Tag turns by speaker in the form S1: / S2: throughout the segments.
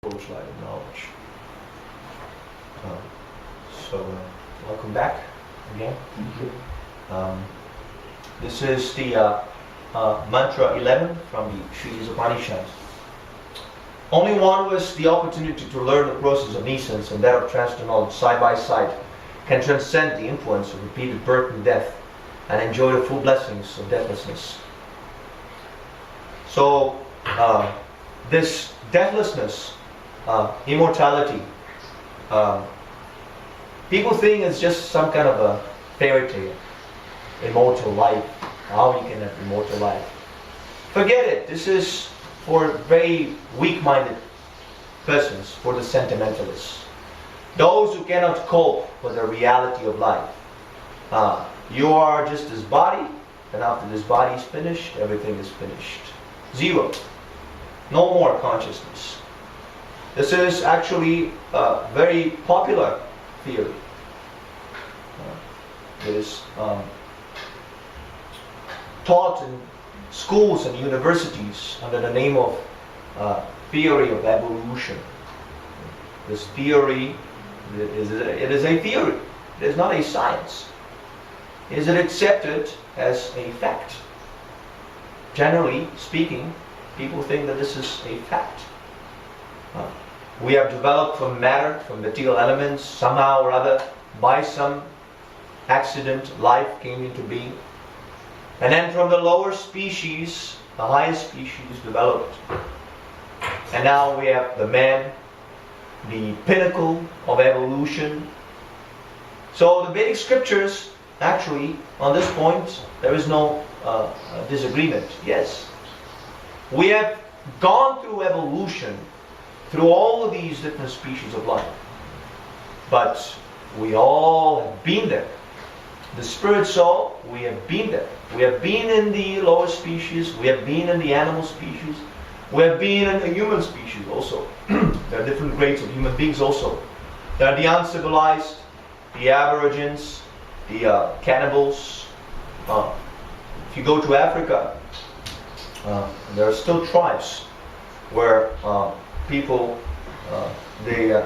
S1: approach light of knowledge. Welcome back again. This is the mantra 11 from the Sri Upanishad. Only one who has the opportunity to learn the process of nescience and that of transcendental knowledge side by side can transcend the influence of repeated birth and death and enjoy the full blessings of deathlessness. So, this deathlessness, immortality, people think it's just some kind of a fairy tale, immortal life, how you can have immortal life. Forget it. This is for very weak-minded persons, for the sentimentalists, those who cannot cope with the reality of life. You are just this body, and after this body is finished, everything is finished. Zero. No more consciousness. This is actually a very popular theory. It is taught in schools and universities under the name of theory of evolution. This theory, it is a theory. It is not a science. Is it accepted as a fact? Generally speaking, people think that this is a fact. We have developed from matter, from material elements, somehow or other, by some accident, life came into being. And then from the lower species, the highest species developed. And now we have the man, the pinnacle of evolution. So the Vedic scriptures, actually, on this point, there is no disagreement. Yes, we have gone through evolution, through all of these different species of life. But we all have been there. The spirit soul, we have been there. We have been in the lower species, we have been in the animal species, we have been in the human species also. There are different grades of human beings also. There are the uncivilized, the aborigines, the cannibals. If you go to Africa, there are still tribes where people they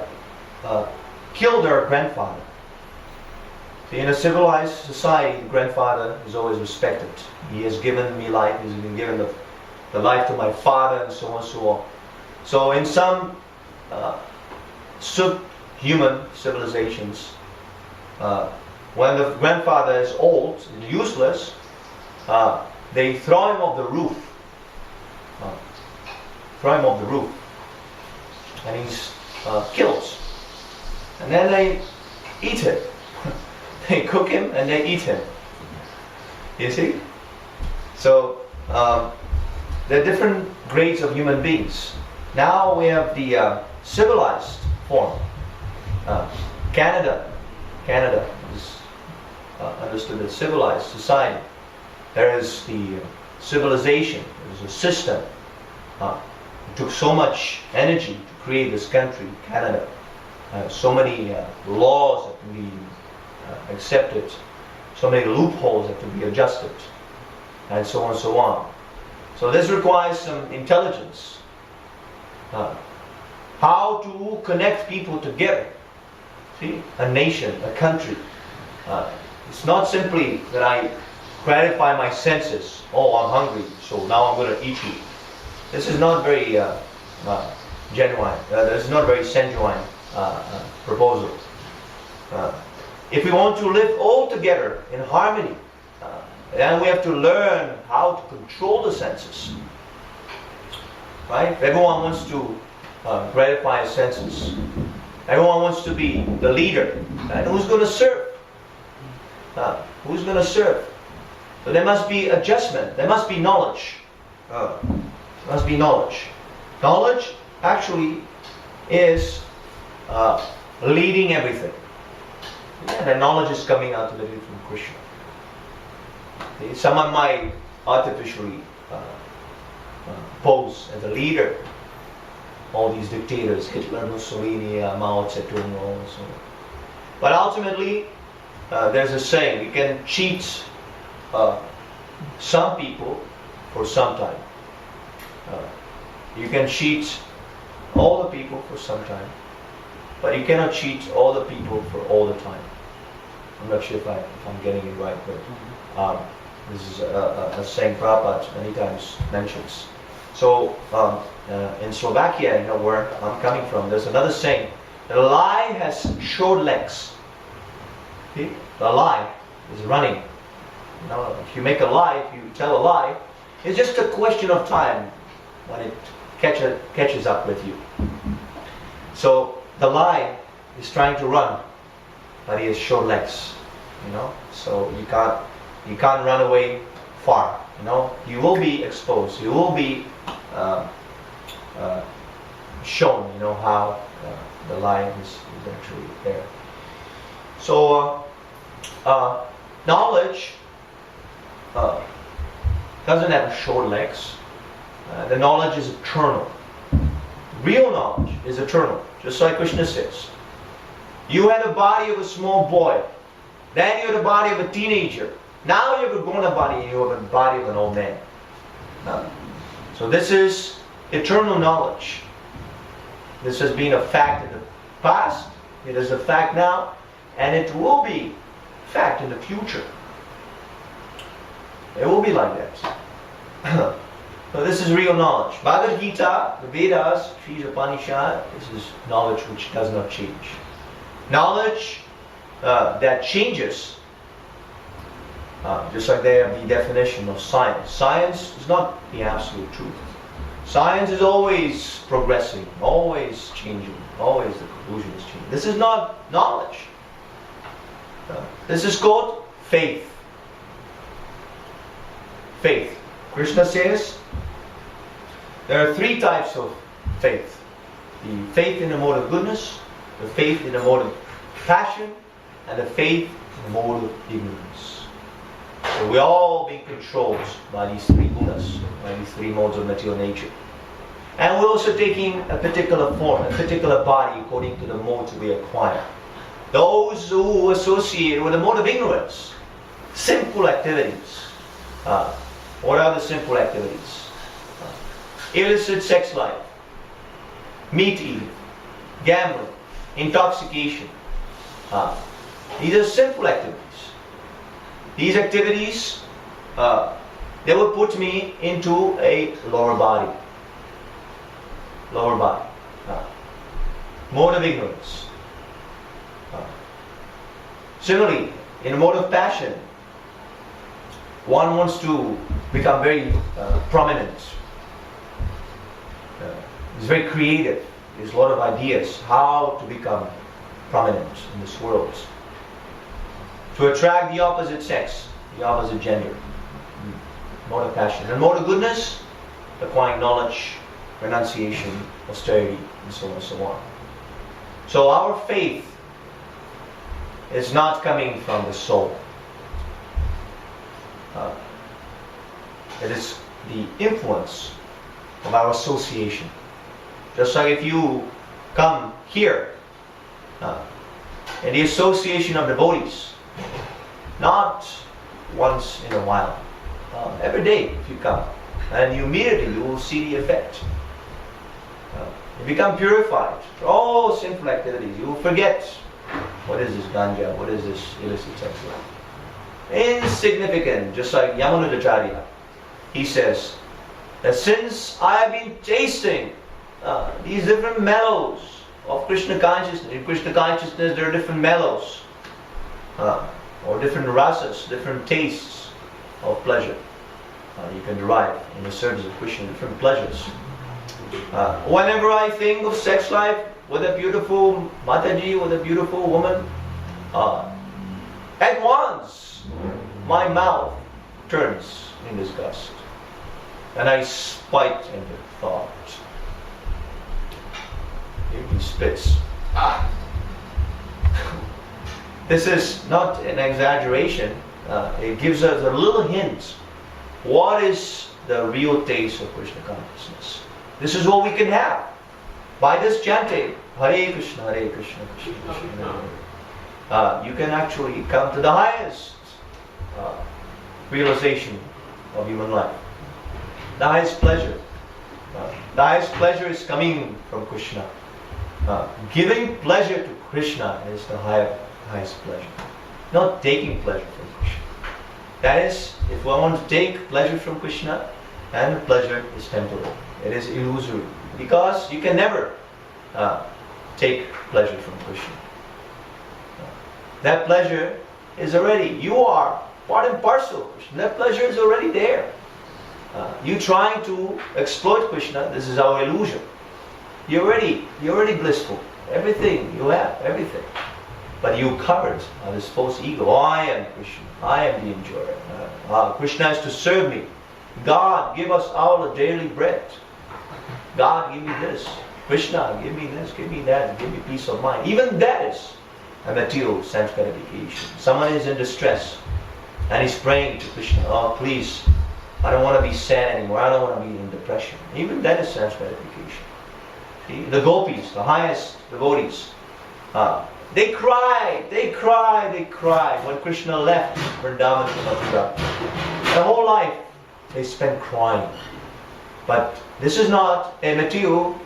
S1: kill their grandfather. See, in a civilized society, the grandfather is always respected. He has given me life. He's been given the life to my father, and so on and so on. So in some subhuman civilizations, when the grandfather is old and useless, they throw him off the roof. And he's killed. And then they eat him. They cook him and they eat him. You see? So there are different grades of human beings. Now we have the civilized form. Canada is understood as civilized society. There is the civilization. There is a system. It took so much energy to create this country, Canada. So many laws have to be accepted. So many loopholes have to be adjusted. And so on and so on. So this requires some intelligence. How to connect people together. See? A nation, a country. It's not simply that I gratify my senses. Oh, I'm hungry, so now I'm going to eat you. This is not very genuine. This is not a very genuine proposal. If we want to live all together in harmony, then we have to learn how to control the senses. Right? Everyone wants to gratify his senses. Everyone wants to be the leader. And who's going to serve? Who's going to serve? So there must be adjustment. There must be knowledge. There must be knowledge. Knowledge actually is leading everything. And the knowledge is coming ultimately from Krishna. See, someone might artificially pose as a leader. All these dictators, Hitler, Mussolini, Mao Zedong, and so on. But ultimately, there's a saying: you can cheat some people for some time. You can cheat all the people for some time, but you cannot cheat all the people for all the time. I'm not sure if I'm getting it right, but this is a saying Prabhupada many times mentions. So in Slovakia, where I'm coming from, there's another saying: the lie has short legs. Okay? The lie is running. If you make a lie, if you tell a lie, it's just a question of time when it catches up with you. So the lie is trying to run, but he has short legs. So you can't run away far. You will be exposed. You will be shown. How the lie is actually there. So knowledge doesn't have short legs. The knowledge is eternal. Real knowledge is eternal, just like Krishna says. You had the body of a small boy, then you had the body of a teenager. Now you have a grown-up body and you have a body of an old man. So this is eternal knowledge. This has been a fact in the past, it is a fact now, and it will be a fact in the future. It will be like that. So this is real knowledge. Bhagavad Gita, the Vedas, Sri Upanishad, this is knowledge which does not change. Knowledge that changes, just like they have the definition of science. Science is not the absolute truth. Science is always progressing, always changing, always the conclusion is changing. This is not knowledge. This is called faith. Faith. Krishna says there are three types of faith. The faith in the mode of goodness, the faith in the mode of passion, and the faith in the mode of ignorance. So we're all being controlled by these three gunas, by these three modes of material nature. And we're also taking a particular form, a particular body according to the modes we acquire. Those who associate with the mode of ignorance, simple activities. What are the simple activities? Illicit sex life, meat eating, gambling, intoxication. These are simple activities. These activities, they will put me into a lower body. Lower body. Mode of ignorance. Similarly, in a mode of passion, one wants to become very prominent. He's very creative. There's a lot of ideas how to become prominent in this world. To attract the opposite sex, the opposite gender. Mode of passion. And mode of goodness, acquiring knowledge, renunciation, austerity, and so on and so on. So our faith is not coming from the soul. It is the influence of our association. Just like if you come here in the association of devotees, not once in a while, every day if you come, and immediately you will see the effect. You become purified for all sinful activities. You will forget what is this ganja, what is this illicit sex life. Insignificant, just like Yamunadacharya. He says that since I have been tasting these different mellows of Krishna consciousness, in Krishna consciousness there are different mellows, or different rasas, different tastes of pleasure. You can derive in the service of Krishna different pleasures. Whenever I think of sex life with a beautiful Mataji, with a beautiful woman, at once my mouth turns in disgust, and I spite in the thought. He spits. This is not an exaggeration. It gives us a little hint. What is the real taste of Krishna consciousness? This is what we can have by this chanting Hare Krishna, Hare Krishna, Krishna Krishna, Hare Hare. You can actually come to the highest realization of human life, the highest pleasure The highest pleasure is coming from Krishna. Giving pleasure to Krishna is the highest pleasure. Not taking pleasure from Krishna. That is, if one wants to take pleasure from Krishna, and the pleasure is temporal. It is illusory. Because you can never take pleasure from Krishna. That pleasure is already, you are part and parcel of Krishna. That pleasure is already there. You trying to exploit Krishna, this is our illusion. You're already blissful. Everything you have, everything. But you covered this false ego. Oh, I am Krishna. I am the enjoyer. Krishna is to serve me. God, give us all a daily bread. God, give me this. Krishna, give me this, give me that, give me peace of mind. Even that is a material sense gratification. Someone is in distress and he's praying to Krishna. Oh, please, I don't want to be sad anymore. I don't want to be in depression. Even that is sense gratification. See, the gopis, the highest devotees, they cried when Krishna left Vrindavan to Mathura. Their whole life they spent crying. But this is not a material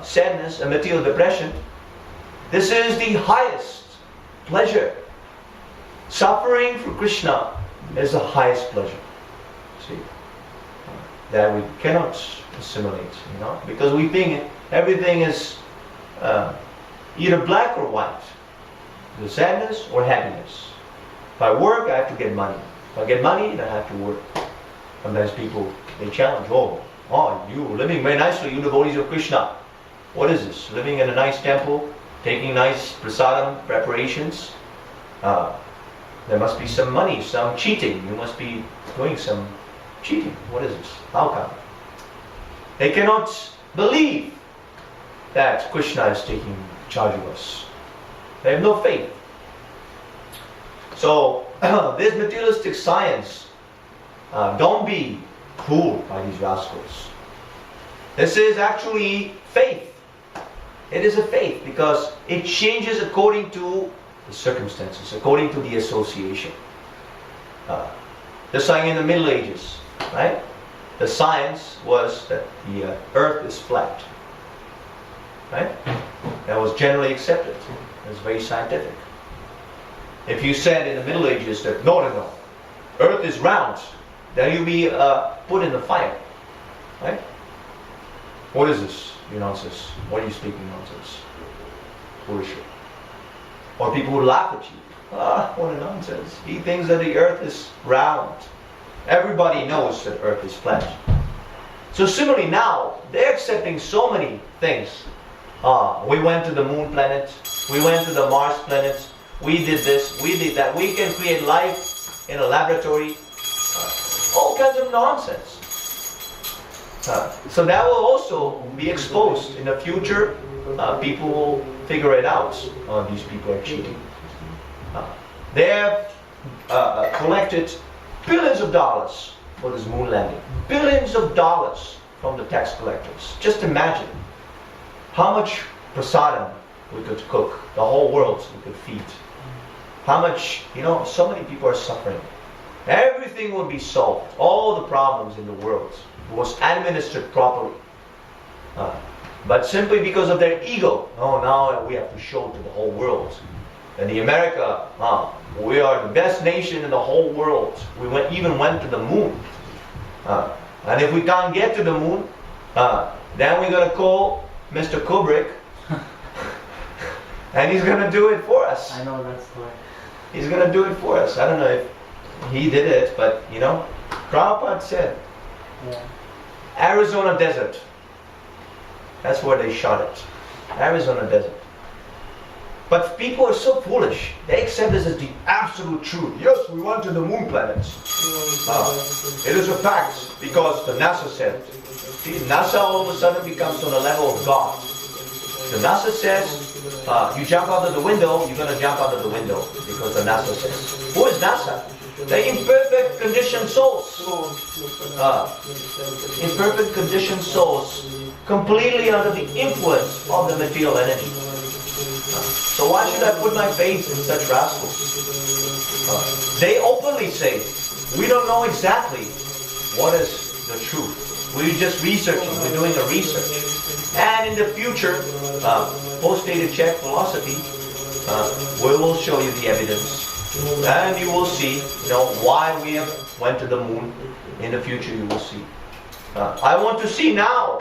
S1: sadness, a material depression. This is the highest pleasure. Suffering for Krishna is the highest pleasure. See? That we cannot assimilate, because we think everything is either black or white. The sadness or happiness. If I work, I have to get money. If I get money, then I have to work. Sometimes people, they challenge, you living very nicely, you devotees of Krishna. What is this? Living in a nice temple, taking nice prasadam preparations. There must be some money, some cheating. You must be doing some cheating. What is this? How come? They cannot believe that Krishna is taking charge of us. They have no faith. So, this materialistic science, don't be fooled by these rascals. This is actually faith. It is a faith because it changes according to the circumstances, according to the association. Just like in the Middle Ages, right? The science was that the earth is flat. Right? That was generally accepted. It was very scientific. If you said in the Middle Ages that no, earth is round, then you'll be put in the fire. Right? What is this? You nonsense. What are you speaking nonsense? Bullshit. Or people would laugh at you. What a nonsense. He thinks that the earth is round. Everybody knows that earth is flat. So similarly now, they're accepting so many things. We went to the moon planet. We went to the Mars planet. We did this. We did that. We can create life in a laboratory. All kinds of nonsense. So that will also be exposed in the future. People will figure it out. These people are cheating. They have collected billions of dollars for this moon landing. Billions of dollars from the tax collectors. Just imagine how much prasadam we could cook. The whole world we could feed. How much, so many people are suffering. Everything would be solved. All the problems in the world was administered properly. But simply because of their ego, now we have to show to the whole world. And the America, we are the best nation in the whole world. We even went to the moon. And if we can't get to the moon, then we're going to call Mr. Kubrick. And he's going to do it for us.
S2: I know that story.
S1: He's going to do it for us. I don't know if he did it, but Prabhupada said, Arizona desert. That's where they shot it. Arizona desert. But people are so foolish. They accept this as the absolute truth. Yes, we went to the moon planets. It is a fact because the NASA said. See, NASA all of a sudden becomes on the level of God. The NASA says, you jump out of the window, you're going to jump out of the window because the NASA says. Who is NASA? The imperfect conditioned souls. Imperfect conditioned souls completely under the influence of the material energy. So why should I put my faith in such rascals? They openly say, we don't know exactly what is the truth. We're just researching. We're doing a research. And in the future, post-dated check philosophy, we will show you the evidence. And you will see, why we have went to the moon. In the future, you will see. I want to see now.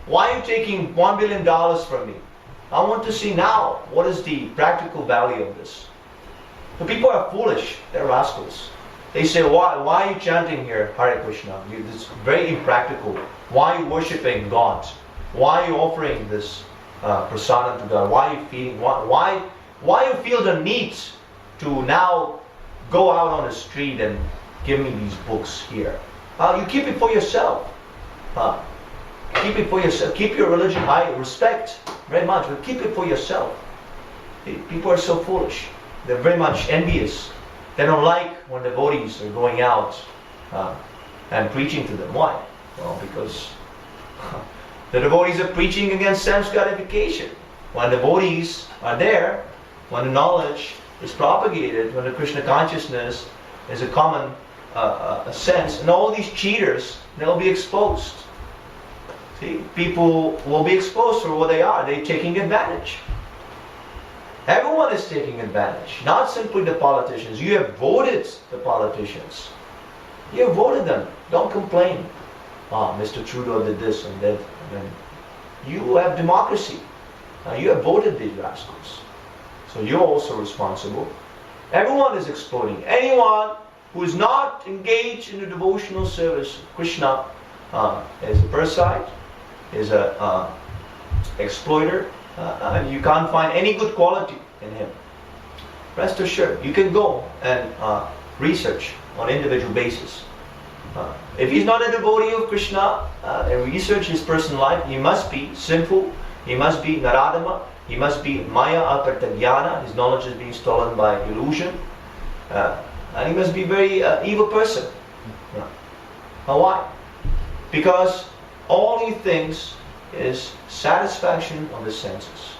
S1: Why are you taking $1 billion from me? I want to see now. What is the practical value of this? The people are foolish. They're rascals. They say, why are you chanting here, Hare Krishna? This is very impractical. Why are you worshipping God? Why are you offering this prasadam to God? Why are you feeding? Why you feel the need to now go out on the street and give me these books here? You keep it for yourself. Keep it for yourself. Keep your religion. I respect very much, but keep it for yourself. People are so foolish. They're very much envious. They don't like when devotees are going out and preaching to them. Why? Well, because the devotees are preaching against sense gratification. When devotees are there, when the knowledge is propagated, when the Krishna consciousness is a common sense, and all these cheaters, they'll be exposed. See, people will be exposed for what they are. They're taking advantage. Everyone is taking advantage, not simply the politicians. You have voted the politicians. You have voted them. Don't complain. Mr. Trudeau did this and that. And you have democracy. You have voted these rascals. So you're also responsible. Everyone is exploding. Anyone who is not engaged in the devotional service of Krishna is a parasite, is a exploiter, and you can't find any good quality in him. Rest assured, you can go and research on an individual basis. If he's not a devotee of Krishna and research his personal life, he must be sinful, he must be naradama, he must be maya aparta jnana, his knowledge is being stolen by illusion, and he must be a very evil person. Why? Because all he thinks is satisfaction of the senses.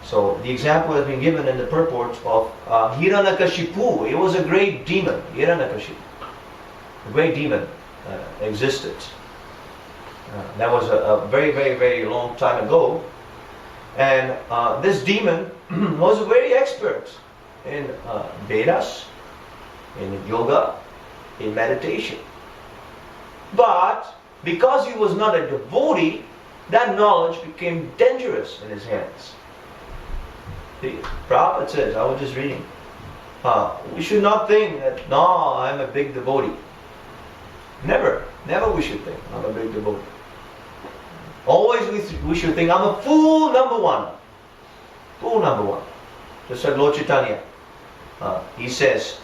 S1: So the example has been given in the purport of Hiranyakashipu. It was a great demon, Hiranyakashipu. A great demon existed. That was a very, very, very long time ago. And this demon was very expert in Vedas, in yoga, in meditation. But because he was not a devotee, that knowledge became dangerous in his hands. The Prabhupada says, I was just reading, we should not think that, no, I'm a big devotee. Never we should think, I'm a big devotee. Always we should think, I'm a fool number one. Fool number one. Just like Lord Chaitanya. He says,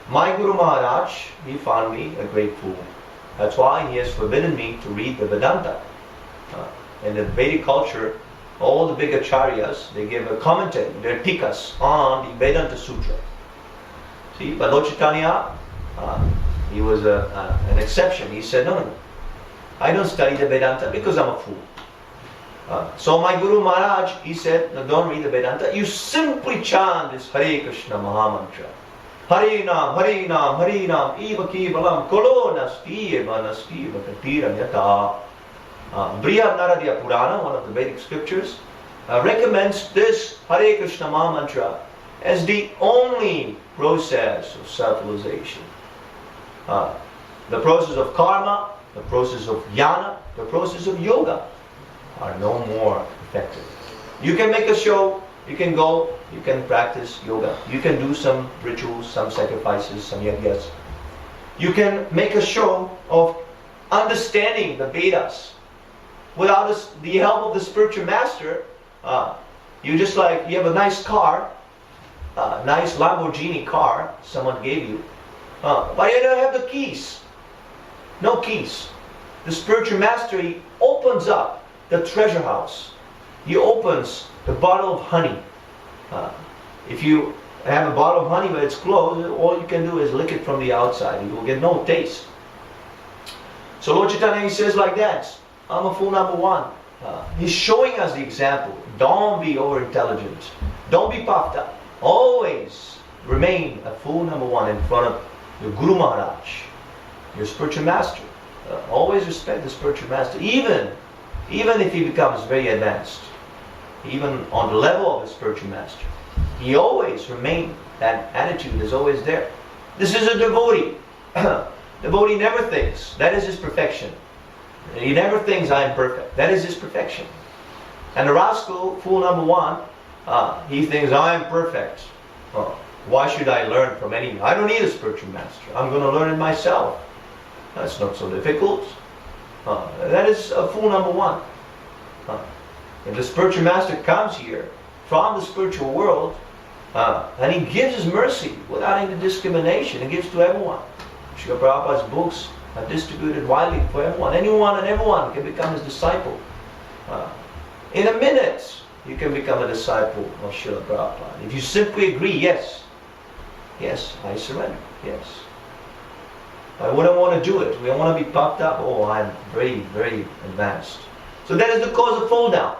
S1: my Guru Maharaj, he found me a great fool. That's why he has forbidden me to read the Vedanta. In the Vedic culture, all the big acharyas, they give a commentary, their tikas on the Vedanta Sutra. See, but Lord Chaitanya, he was an exception. He said, no, I don't study the Vedanta because I'm a fool. So my Guru Maharaj, he said, no, don't read the Vedanta. You simply chant this Hare Krishna Mahamantra. Hare Nam, Hare Nam, Hare Nam, Eva Kevalam, Kolo Naspieva, Naspieva, Katira Nyata. Brihad Naradya Purana, one of the Vedic scriptures, recommends this Hare Krishna Mahamantra as the only process of self-realization. The process of karma, the process of jnana, the process of yoga are no more effective. You can make a show, you can go, you can practice yoga, you can do some rituals, some sacrifices, some yajnas. You can make a show of understanding the Vedas. Without the help of the spiritual master, you just like, you have a nice car, nice Lamborghini car someone gave you, but you don't have the keys. No keys. The spiritual master, he opens up the treasure house. He opens the bottle of honey. If you have a bottle of honey but it's closed, all you can do is lick it from the outside. You will get no taste. So Lord Chaitanya, he says like that, I'm a fool number one. He's showing us the example. Don't be over-intelligent. Don't be puffed up. Always remain a fool number one in front of your Guru Maharaj. your spiritual master. Always respect the spiritual master, even if he becomes very advanced, even on the level of the spiritual master. He always remains, that attitude is always there. This is a devotee. Devotee never thinks, that is his perfection. He never thinks, I am perfect. That is his perfection. And the rascal, fool number one, he thinks, I am perfect. Why should I learn from anyone? I don't need a spiritual master. I'm going to learn it myself. That's not so difficult. That is fool number one. And the spiritual master comes here from the spiritual world, and he gives his mercy without any discrimination. He gives to everyone. Srila Prabhupada's books are distributed widely for everyone. Anyone and everyone can become his disciple. In a minute, you can become a disciple of Srila Prabhupada. If you simply agree, yes, I surrender, yes. I wouldn't want to do it. We don't want to be puffed up. Oh, I'm very, very advanced. So that is the cause of fall down.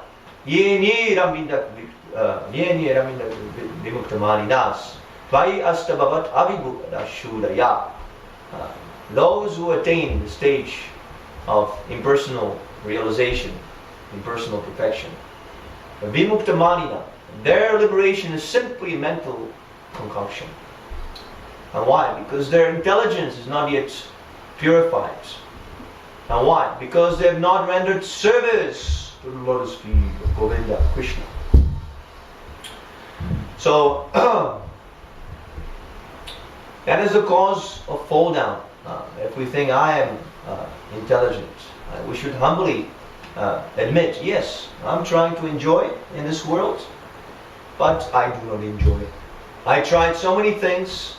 S1: Those who attain the stage of impersonal realization, impersonal perfection, vimuktamanina, their liberation is simply mental concoction. And why? Because their intelligence is not yet purified. And why? Because they have not rendered service to the lotus feet of Govinda, Krishna. So, that is the cause of fall down. If we think I am intelligent, we should humbly admit, yes, I'm trying to enjoy in this world, but I do not enjoy it. I tried so many things,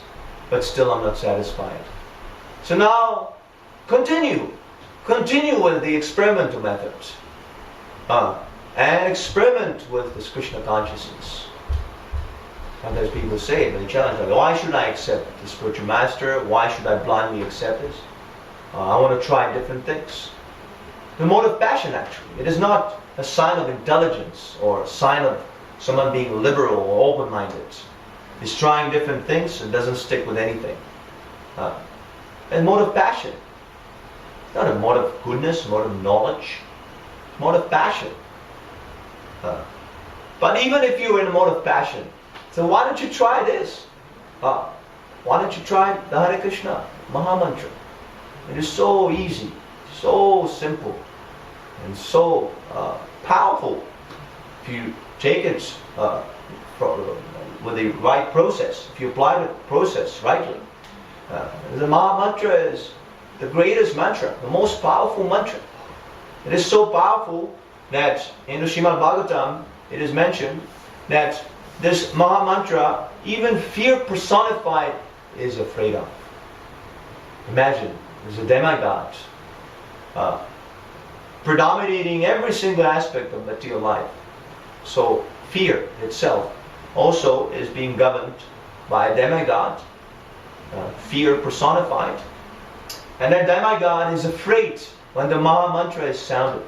S1: but still I'm not satisfied. So now, continue with the experimental methods, and experiment with this Krishna consciousness. Sometimes people say, they challenge, like, why should I accept the spiritual master? Why should I blindly accept this? I want to try different things. The mode of passion, actually, it is not a sign of intelligence or a sign of someone being liberal or open-minded. He's trying different things and doesn't stick with anything. And mode of passion, it's not a mode of goodness, mode of knowledge, mode of passion. But even if you're in a mode of passion, so why don't you try this? Why don't you try the Hare Krishna Maha Mantra? It is so easy, so simple, and so powerful. If you take it with the right process, if you apply the process rightly. The Maha Mantra is the greatest mantra, the most powerful mantra. It is so powerful that in the Srimad Bhagavatam it is mentioned that this Maha Mantra, even fear personified, is afraid of. Imagine, there's a demigod predominating every single aspect of material life. So fear itself also is being governed by a demigod, fear personified. And that demigod is afraid when the Maha Mantra is sounded.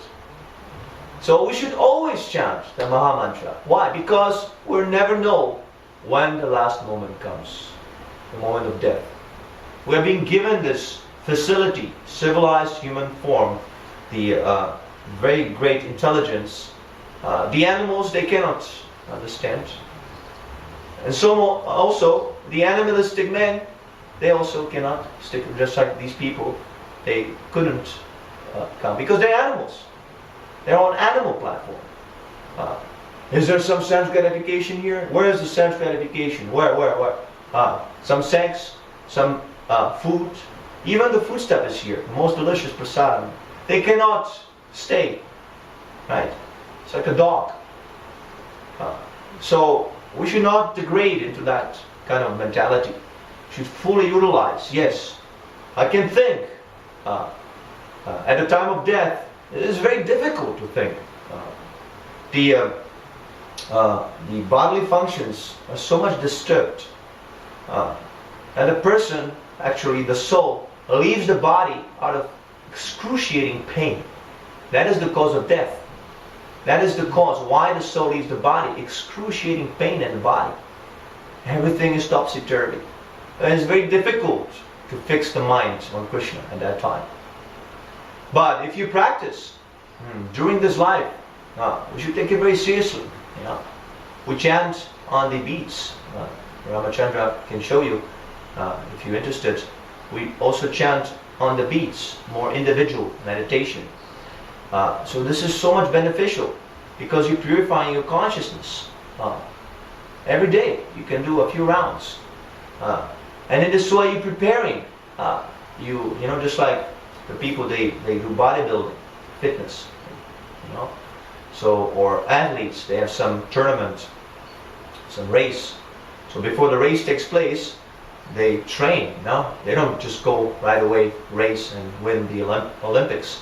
S1: So we should always chant the Maha Mantra. Why? Because we'll never know when the last moment comes, the moment of death. We're being given this facility, civilized human form, the very great intelligence. The animals, they cannot understand. And so also, the animalistic men, they also cannot stick, just like these people, they couldn't come because they're animals. They're on animal platform. Is there some sense gratification here? Where is the sense gratification? Where? Some sex, some food. Even the food stuff is here. The most delicious prasadam. They cannot stay. Right? It's like a dog. So we should not degrade into that kind of mentality. We should fully utilize. Yes, I can think. At the time of death, it is very difficult to think. The bodily functions are so much disturbed. And the person, actually the soul, leaves the body out of excruciating pain. That is the cause of death. That is the cause why the soul leaves the body, excruciating pain in the body. Everything is topsy-turvy. And it's very difficult to fix the mind on Krishna at that time. But if you practice during this life, we should take it very seriously. We chant on the beats. Ramachandra can show you if you're interested. We also chant on the beats, more individual meditation. So this is so much beneficial because you're purifying your consciousness. Every day you can do a few rounds. And in this way you're preparing. Just like the people, they do bodybuilding, fitness. So, or athletes, they have some tournament, some race. So before the race takes place, they train. They don't just go right away race and win the Olympics.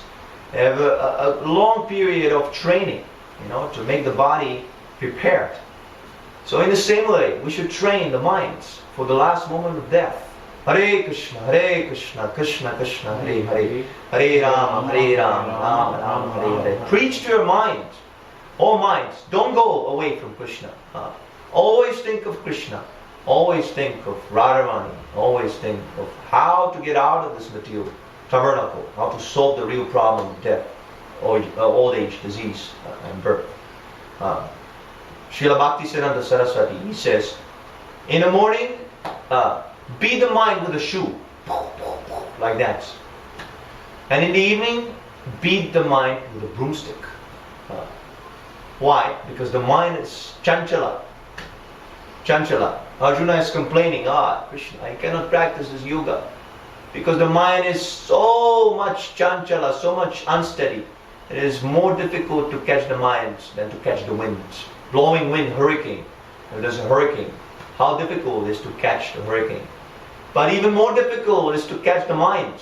S1: They have a long period of training, to make the body prepared. So in the same way, we should train the minds for the last moment of death. Hare Krishna, Krishna Krishna, Hare Hare, Hare Rama, Rama Rama, Hare Hare. Preach to your mind. All minds, don't go away from Krishna. Always think of Krishna. Always think of Radharani. Always think of how to get out of this material tabernacle, how to solve the real problem of death, old age, disease, and birth. Srila Bhaktisiddhanta Saraswati, he says, in the morning, beat the mind with a shoe, like that. And in the evening, beat the mind with a broomstick. Why? Because the mind is chanchala. Chanchala. Arjuna is complaining, Krishna, I cannot practice this yoga. Because the mind is so much chanchala, so much unsteady. It is more difficult to catch the mind than to catch the wind. Blowing wind, hurricane. If there's a hurricane, how difficult it is to catch the hurricane. But even more difficult is to catch the mind.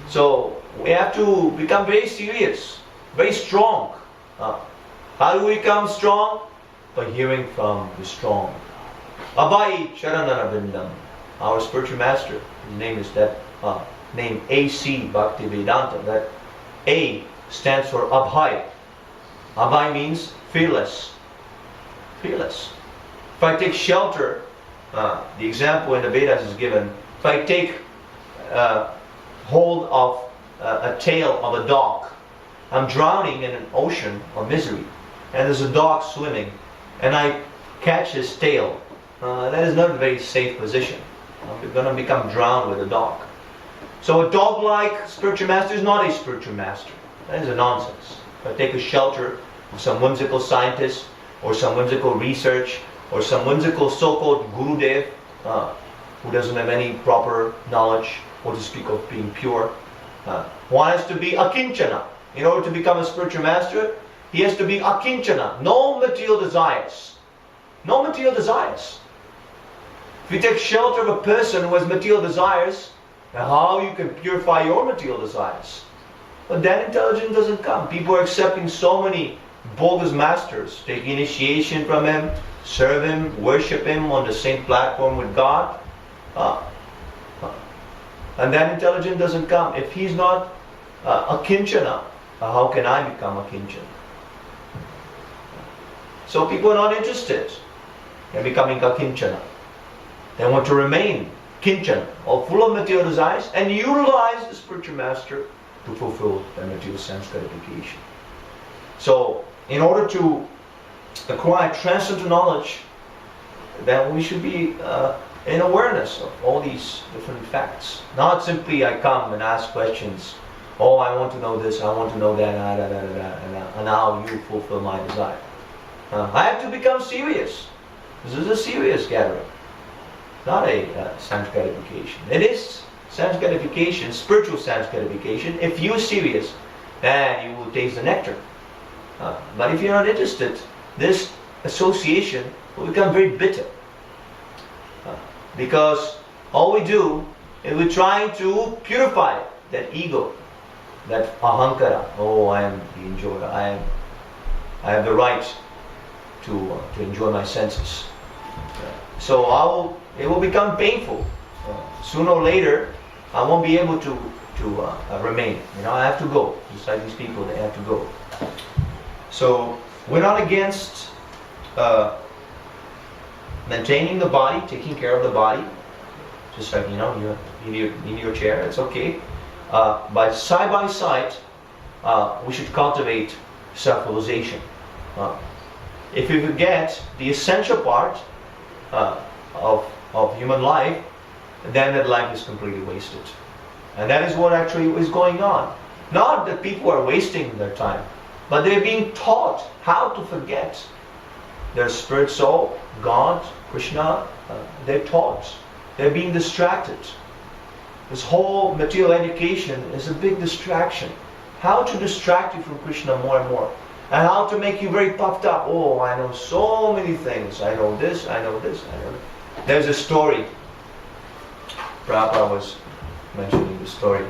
S1: So we have to become very serious, very strong. How do we become strong? By hearing from the strong. Abhay Charanarabindam, our spiritual master, his name is that name A.C. Bhaktivedanta. That A stands for Abhay. Abhay means fearless. Fearless. If I take shelter, the example in the Vedas is given. If I take hold of a tail of a dog, I'm drowning in an ocean of misery, and there's a dog swimming, and I catch his tail. That is not a very safe position. I'm going to become drowned with a dog. So a dog-like spiritual master is not a spiritual master. That is a nonsense. If I take a shelter of some whimsical scientist, or some whimsical research, or some whimsical so-called Gurudev, who doesn't have any proper knowledge, or to speak of being pure, one has to be akinchana. In order to become a spiritual master, he has to be akinchana. No material desires. No material desires. If you take shelter of a person who has material desires, now how you can purify your material desires? But that intelligence doesn't come. People are accepting so many bogus masters, take initiation from him, serve him, worship him on the same platform with God. And that intelligence doesn't come. If he's not akinchana, how can I become akinchana? So people are not interested in becoming akinchana. They want to remain kinchana, or full of material desires, and utilize the spiritual master to fulfill their material sense gratification. So, in order to acquire transcendental knowledge, then we should be in awareness of all these different facts. Not simply I come and ask questions. Oh, I want to know this, I want to know that, and now you fulfill my desire. I have to become serious. This is a serious gathering, not a sense gratification. It is sense gratification, spiritual sense gratification. If you're serious, then you will taste the nectar. But if you're not interested, this association will become very bitter. Because all we do is we're trying to purify that ego, that ahankara. Oh, I am the enjoyer. I have the right to enjoy my senses. So it will become painful. Sooner or later, I won't be able to remain. I have to go. Just like these people, they have to go. So we're not against maintaining the body, taking care of the body. just like you in your chair. It's okay. But side by side, we should cultivate self-realization. If we forget the essential part of human life, then that life is completely wasted. And that is what actually is going on. Not that people are wasting their time, but they're being taught how to forget their spirit soul, God, Krishna. They're taught. They're being distracted. This whole material education is a big distraction. How to distract you from Krishna more and more. And how to make you very puffed up. Oh, I know so many things. I know this, I know this, I know that. There's a story. Prabhupada was mentioning the story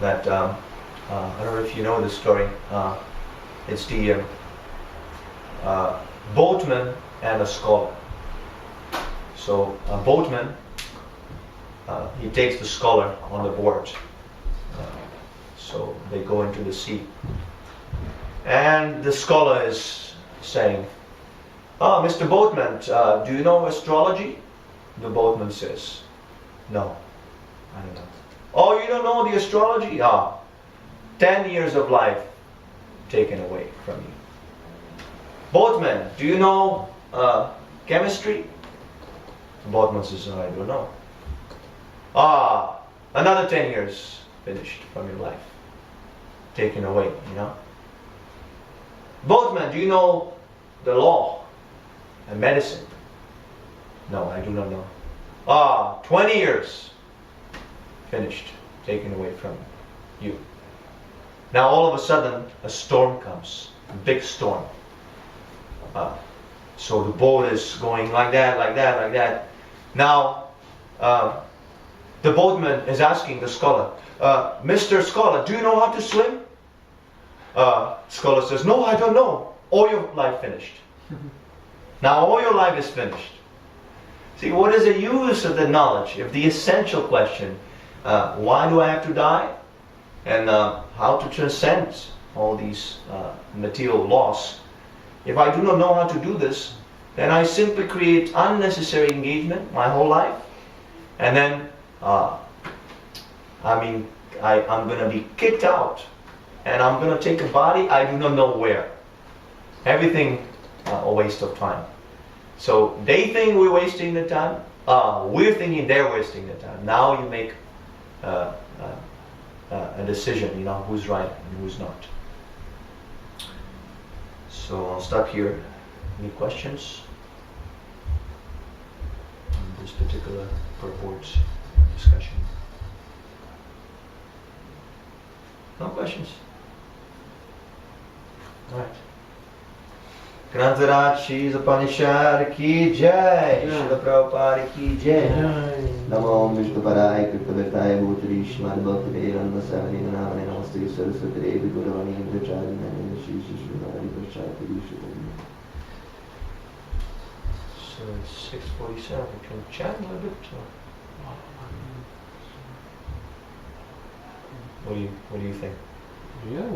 S1: that, I don't know if you know this story. It's the boatman and a scholar. So a boatman, he takes the scholar on the board. So they go into the sea. And the scholar is saying, "Oh, Mr. Boatman, do you know astrology?" The boatman says, "No, I don't know." "Oh, you don't know the astrology?" 10 years of life taken away from you. "Boatman, do you know chemistry?" The boatman says, "I don't know." Another 10 years finished from your life. Taken away, "Boatman, do you know the law and medicine?" "No, I do not know." 20 years finished, taken away from you. Now all of a sudden, a storm comes, a big storm. So the boat is going like that, like that, like that. Now, the boatman is asking the scholar, "Mr. Scholar, do you know how to swim?" Scholar says, "No, I don't know." All your life finished. Now all your life is finished. See, what is the use of the knowledge if the essential question, why do I have to die? And how to transcend all these material laws. If I do not know how to do this, then I simply create unnecessary engagement my whole life. And then, I'm going to be kicked out. And I'm going to take a body I do not know where. Everything a waste of time. So they think we're wasting the time. We're thinking they're wasting the time. Now you make a decision, who's right and who's not. So I'll stop here. Any questions on this particular purport discussion? No questions? Alright. Grantaraj Shri Upanishad ki jai, Srila Prabhupada ki jai. Namo Vishnu Parai Kripta Virtaya Bhutri Shmad Bhakti Vedanta Savani Navane Namaste Saraswati Devi Guravani Indrachari Nani Shri Shri Hari Prashad Vishnu. So it's 6:47. We can chat a little bit. What do you think? Yeah.